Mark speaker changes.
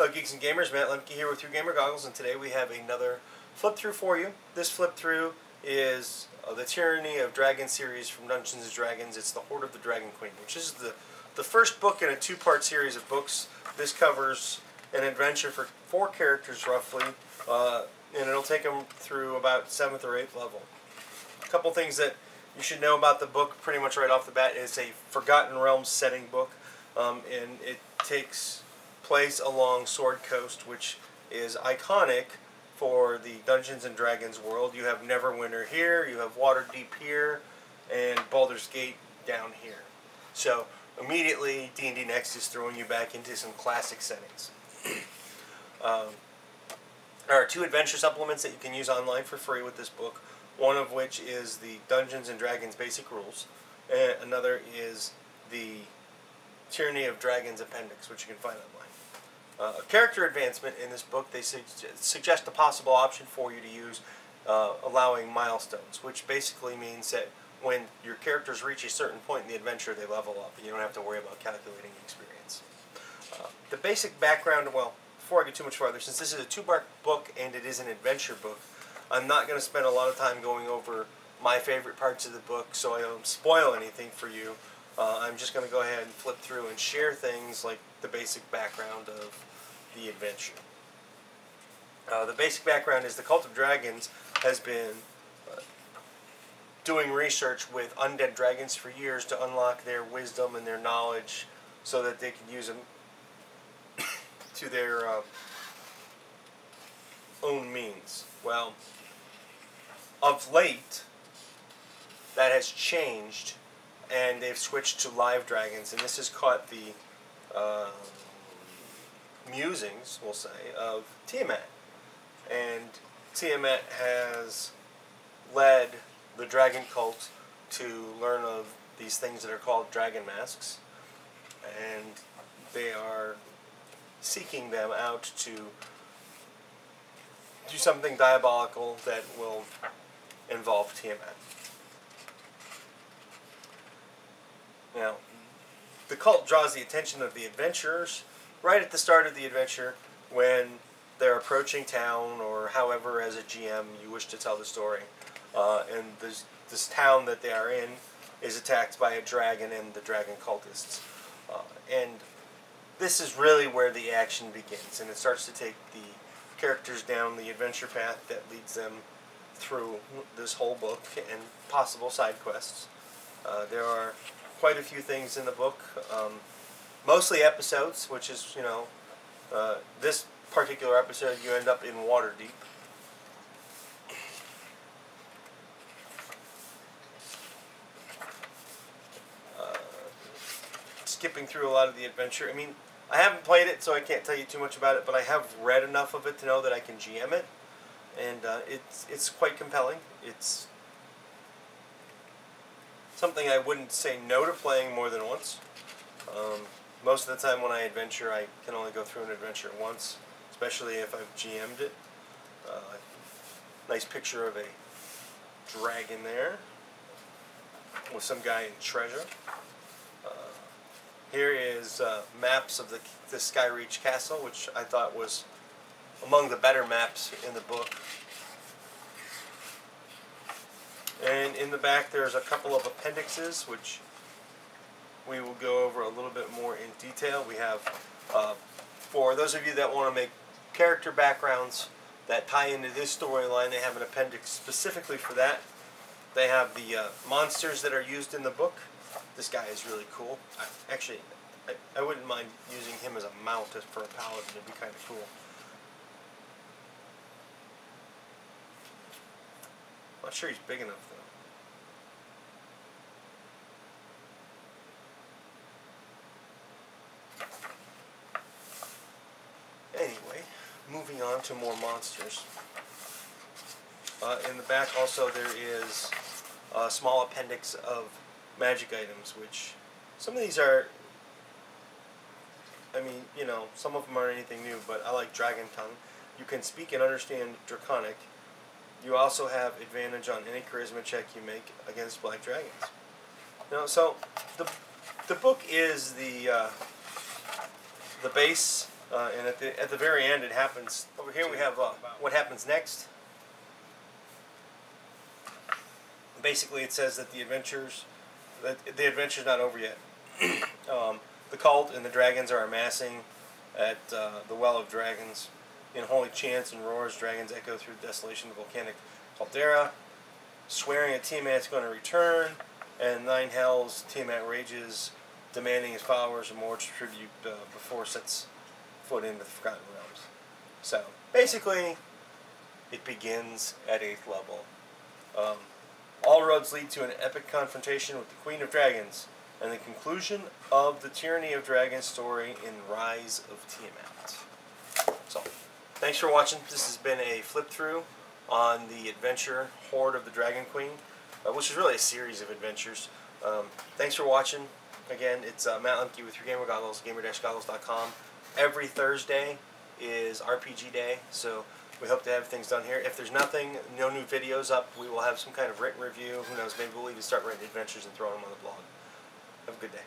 Speaker 1: Hello Geeks and Gamers, Matt Lemke here with your gamer goggles, and today we have another flip through for you. This flip through is the Tyranny of Dragons series from Dungeons & Dragons. It's the Hoard of the Dragon Queen, which is the first book in a two-part series of books. This covers an adventure for 4 characters roughly, and it'll take them through about 7th or 8th level. A couple things that you should know about the book pretty much right off the bat. It's a Forgotten Realms setting book, and it takes place along Sword Coast, which is iconic for the Dungeons & Dragons world. You have Neverwinter here, you have Waterdeep here, and Baldur's Gate down here. So immediately D&D Next is throwing you back into some classic settings. There are 2 adventure supplements that you can use online for free with this book, one of which is the Dungeons & Dragons Basic Rules, and another is the Tyranny of Dragons Appendix, which you can find online. A character advancement in this book, they suggest a possible option for you to use, allowing milestones, which basically means that when your characters reach a certain point in the adventure, they level up, and you don't have to worry about calculating experience. The basic background, well, before I get too much farther, since this is a 2-part book and it is an adventure book, I'm not going to spend a lot of time going over my favorite parts of the book so I don't spoil anything for you. I'm just going to go ahead and flip through and share things like the basic background of the adventure. The basic background is the Cult of Dragons has been doing research with undead dragons for years to unlock their wisdom and their knowledge so that they can use them to their own means. Well, of late, that has changed, and they've switched to live dragons, and this has caught the musings, we'll say, of Tiamat. And Tiamat has led the dragon cult to learn of these things that are called dragon masks, and they are seeking them out to do something diabolical that will involve Tiamat. Now, the cult draws the attention of the adventurers right at the start of the adventure when they're approaching town, or however as a GM you wish to tell the story. And this town that they are in is attacked by a dragon and the dragon cultists. And this is really where the action begins, and it starts to take the characters down the adventure path that leads them through this whole book and possible side quests. There are quite a few things in the book, mostly episodes, which is, this particular episode you end up in Waterdeep. Skipping through a lot of the adventure. I mean, I haven't played it, so I can't tell you too much about it, but I have read enough of it to know that I can GM it, and it's quite compelling. It's something I wouldn't say no to playing more than once. Most of the time when I adventure, I can only go through an adventure once, especially if I've GM'd it. Nice picture of a dragon there with some guy in treasure. Here is maps of the Skyreach Castle, which I thought was among the better maps in the book. And in the back there's a couple of appendixes, which we will go over a little bit more in detail. We have, for those of you that want to make character backgrounds that tie into this storyline, they have an appendix specifically for that. They have the monsters that are used in the book. This guy is really cool. I wouldn't mind using him as a mount for a paladin. It'd be kind of cool. I'm not sure he's big enough though. Anyway, moving on to more monsters. In the back also there is a small appendix of magic items, which some of these are, I mean, some of them aren't anything new, but I like Dragon Tongue. You can speak and understand Draconic. You also have advantage on any charisma check you make against black dragons. So the book is the base and at the very end, it happens. Over here we have what happens next. Basically, it says that the adventure's not over yet. The cult and the dragons are amassing at the Well of Dragons. In holy chants and roars, dragons echo through the desolation of the volcanic caldera, swearing that Tiamat's going to return. And Nine Hells, Tiamat rages, demanding his followers a more tribute before sets foot into the Forgotten Realms. So, basically, it begins at 8th level. All roads lead to an epic confrontation with the Queen of Dragons, and the conclusion of the Tyranny of Dragons story in Rise of Tiamat. So, thanks for watching. This has been a flip-through on the adventure Horde of the Dragon Queen, which is really a series of adventures. Thanks for watching. Again, it's Matt Lemke with your Gamer Goggles, gamer-goggles.com. Every Thursday is RPG Day, so we hope to have things done here. If there's nothing, no new videos up, we will have some kind of written review. Who knows, maybe we'll even start writing adventures and throwing them on the blog. Have a good day.